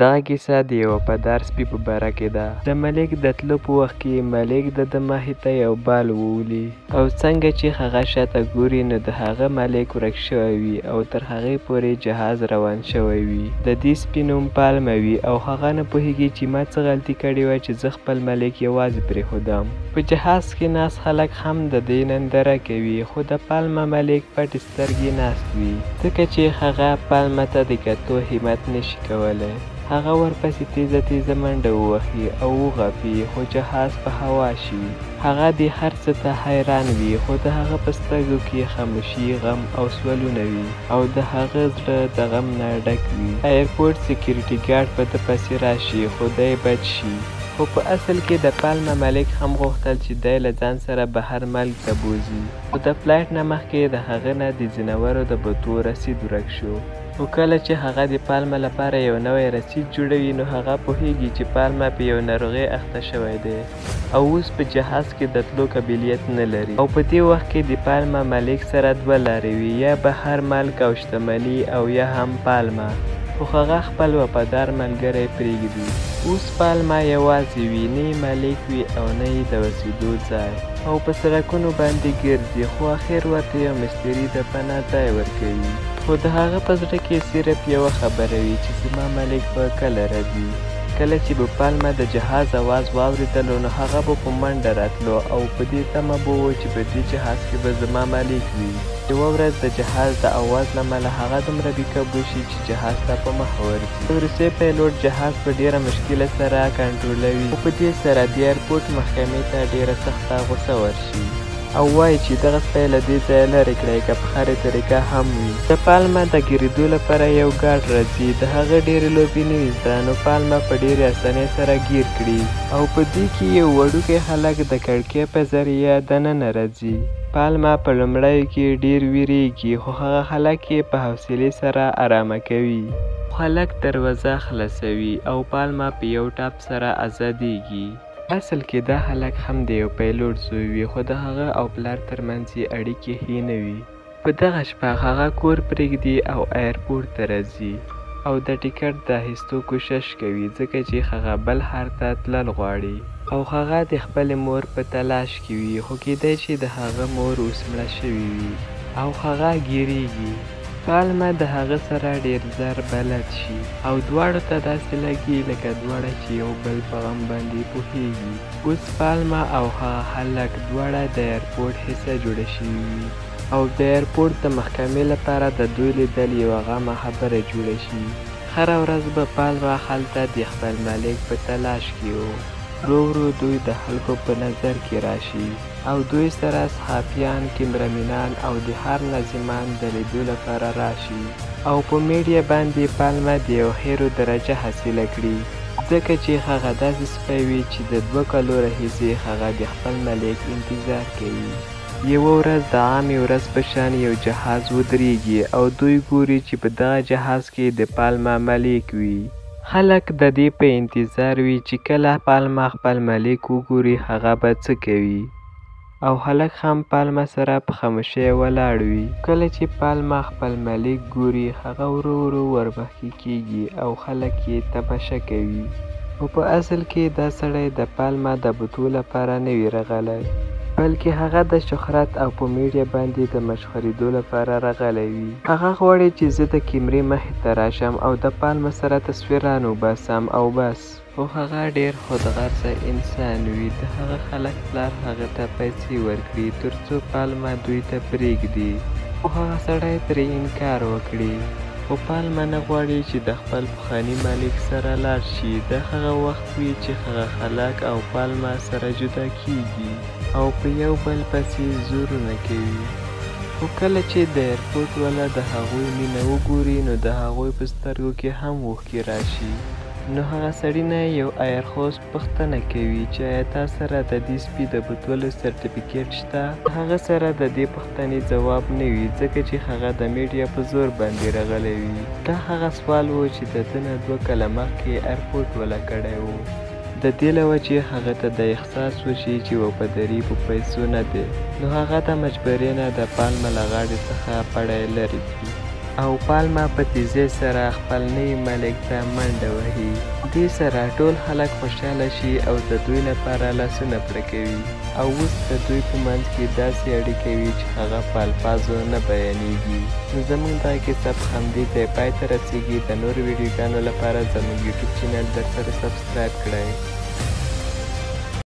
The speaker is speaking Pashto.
دغه کیسه د یوه وفادار سپي په باره کې ده. د ملک د تلو په وخت کې ملک د مخې ته یو بال وولي او څنګه چې هغه شاته ګوري نو د هغه ملک ورک شوی وي او تر هغې پورې جهاز روان شوی وي. د دې سپي نوم پالمه وي او هغه نه پوهېږي چې ما څه غلطي کړې وه چې زه خپل ملک یوازې پرېښودم. په جهاز کې ناست خلک هم د دې ننداره کوي خو د پالمه ملک پټې سترګې ناست وي ځکه چې هغه پالمه ته د کتو همت نشي کولی. هغه ورپسې تیزه تیزه منډه ووهي او وغپي خو جهاز په هوا شي. هغه د هر څه ته حیران وي خو د هغه په سترګو کې خاموشي، غم او سوالونه وي او د هغه زړه د غم نه ډک وي. ایرپورټ سکیورټي ګارډ په ده پسې راشي خو دی بچ شي. خو په اصل کې د پالمه ملک هم غوښتل چې دی له ځان سره بهر ملک ته بوځي خو د فلایټ نه مخکې د هغه نه د ځناورو د بوتو رسید ورک شو. خو کله چې هغه د پالمه لپاره یو نوی رسید جوړوي نو هغه پوهېږي چې پالمه په یو ناروغۍ اخته شوی دی او اوس په جهاز کې د تلو قابلیت نه لري. او په دې وخت کې د پالمه ملک سره دوه لارې وي، یا بهر ملک او شتمني او یا هم پالمه. خو هغه خپل وفادار ملګری پرېږدي. اوس پالمه یوازې وي، نه یې ملک وي او نه یې د اوسېدو ځای، او په سړکونو باندې ګرځي خو اخر ورته یو مستري د پناه ځای ورکوي. خو د هغه په زړه کې صرف یوه خبره وي چې زما ملک به کله راځي. کله چې به پالمه د جهاز اواز واورېدلو نو هغه به په منډه راتلو او په دې تمه به و چې په دې جهاز کې به زما ملک وي. یوه ورځ د جهاز د اواز له امله هغه دومره بېکب وشي چې جهاز ته په مخه ورځي. د روسیې پیلوټ جهاز په ډېره مشکله سره کنټرولوي خو په دې سره د ایرپورټ محکمې ته ډېره سخته غوسه ورشي او وایي چې دغه سپی له دې ځایه لرې کړئ که په هرې طریقه هم وي. د پالمه د ګیرېدو لپاره یو ګارډ راځي. د هغه ډېرې لوبې نه وي زده نو پالمه په ډېرې اسانۍ سره ګیر کړي او په دې کې یو وړوکی هلک د کړکۍ په ذریعه دننه راځي. پالمه په لومړیو کې ډېر ویرېږي خو هغه هلک یې په حوصلې سره ارامه کوي. هلک دروازه خلاصوي او پالمه په یو ټاپ سره ازادېږي. اصل کې دا هلک هم د یو پیلوټ زوی وي خو د هغه او پلار ترمنځ یې اړیکې ښې نه وي. په دغه شپه هغه کور پرېږدي او ایرپورټ ته راځي او د ټکټ د اخیستو کوشش کوي ځکه چې هغه بل ښار ته تلل غواړي او هغه د خپلې مور په تلاش کې وي خو کیدای شي د هغه مور اوس مړه شوې وي او هغه ګیرېږي. پالمه د هغه سره ډېر زر بلد شي او دواړو ته داسې لګي لکه دواړه چې یو بل په غم باندې پوهېږي. اوس پالمه او هغه هلک دواړه د ایرپورټ حصه جوړه شوي وي او د ایرپورټ د محکمې لپاره د دوی لیدل یوه غمه خبره جوړه شي. هره ورځ به پالمه هلته د خپل ملک په تلاش کې و. ورو ورو دوی د خلکو په نظر کې راشي او دوی سره صحافیان، کیمرمنان او د ښار ناظمان د لیدو لپاره راشي او په میډیا باندې پالمه د یو هیرو درجه حاصله کړي ځکه چې هغه داسې سپی وي چې د 2 کالو راهیسې هغه د خپل ملک انتظار کوي. یوه ورځ د عامې ورځ په شان یو جهاز ودرېږي او دوی ګوري چې په دغه جهاز کې د پالمه ملک وي. خلک د دې په انتظار وي چې کله پالمه خپل ملک وګوري هغه به څه کوي او هلک هم پالمه سره په خاموشۍ ولاړ وي. کله چې پالمه خپل ملک ګوري هغه ورو ورو ورمخکې کېږي او خلک یې تماشه کوي خو په اصل کې دا سړی د پالمه د بوتو لپاره نه وي راغلی بلکې هغه د شهرت او په میډیا باندې د مشهورېدو لپاره راغلی وي. هغه غواړي چې زه د کیمرې مخې ته راشم او د پالمه سره تصویران وباسم او بس. خو هغه ډېر خودغرضه انسان وي. د هغه خلک پلار هغه ته پیسې ورکړي تر څو پالمه دوی ته پرېږدي خو هغه سړی ترې انکار وکړي. خو پالمه نه غواړي چې د خپل پخواني ملک سره لاړ شي. د هغه وخت وي چې هغه خلک او پالمه سره جدا کېږي او په یو بل پسې زورونه کوي. خو کله چې د ایرپورټ والا د هغوی مینه وګوري نو د هغوی په سترګو کې هم اوښکې راشي. نو هغه سړي نه یو ایرهوست پوښتنه کوي چې ایا تا سره د دې سپي د بوتلو سرټیفیکیټ شته؟ هغه سره د دې پوښتنې ځواب نه وي ځکه چې هغه د میډیا په زور باندې راغلی وي. دا هغه سوال و چې د ده نه 2 کاله مخکې ایرپورټ والا کړی و. د دې له وجې هغه ته د احساس وشي چې وفاداري په پیسو نه دی نو هغه د مجبورۍ نه د پالمه له غاړې څخه پړی لرې کړي او پالما په تیزۍ سره خپل نوي ملک ته منډه وهي. دې سره ټول خلک خوشحاله شي او د دوی لپاره لاسونه پړه کوي او اوس د دوی په منځ کې داسې اړیکه وي چې هغه په الفاظو نه بیانیږي. نو زموږ دغه کیسه په همدې ځای پای ته رسیږي. د نورو ویډیوګانو لپاره زموږ یوټیوب چینل درسره سبسکرایب کړئ.